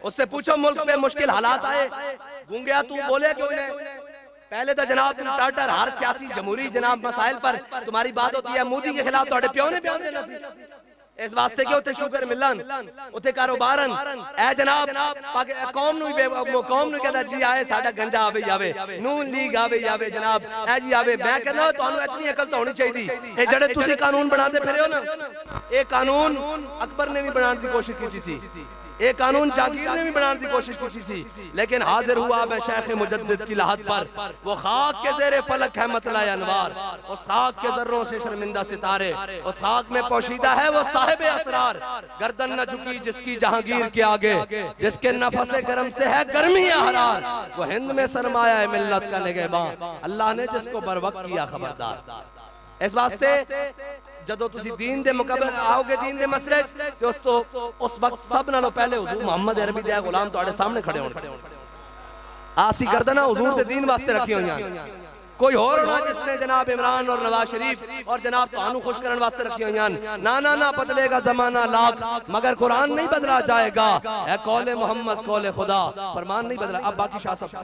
उससे पूछो मुल्क पे मुश्किल हालात आए, गूंगे तू बोले क्यों नहीं? पहले तो जनाब तुम टाटर हर सियासी जमहूरी जनाब मसाइल पर तुम्हारी बात होती है, मोदी के खिलाफ तो प्यो ने बयान देना सी। इस वास्ते कि उत्थे शुगर मिलन, उत्थे कारोबारन ए जनाब कौम नु कहता जी आए साडा गंजा आवे जावे, नून लीग आवे जावे जनाब ए जी आवे। मैं कहना तुहानू इतनी अकल तो होनी चाहिए। ए जड़े तुसी कानून बनाते फिरे हो ना, ये कानून अकबर ने भी बनाने की कोशिश की थी, ये कानून जहांगीर ने भी बनाने की कोशिश की थी, लेकिन हाजिर हुआ मैं शेख मुजद्दिद की लाहत पर। वो खाक के ज़ेरे फलक है मतलाए अनवार, उस खाक के जर्रों से शर्मिंदा सितारे, उस खाक में पोशीदा है वो साहिब असरार। गर्दन न झुकी जिसकी जहांगीर के आगे, जिसके नफसे गरम से है गर्मी हरार, वो हिंद में सरमाया है मिल्लत का निगहबान, अल्लाह ने जिसको बर वक्त किया खबरदार। इस वास्ते जदों तुसी दीन दे मुकाबले आओगे, दीन दे मसले दोस्तों, उस वक्त सब नालों पहले हुजूर मोहम्मद अरबी दे गुलाम तुहाडे सामने खड़े होण। आसी गर्दना हुजूर दे दीन वास्ते रखी होईयां, कोई और होना जिसने जनाब इमरान और नवाज शरीफ और जनाब तुहानू खुश करने वास्ते रखी होईयां। ना ना ना बदलेगा जमाना लाख मगर कुरान नहीं बदला जाएगा, ए कौले मोहम्मद कौले खुदा, फरमान नहीं बदला। अब बाकी शाह साहब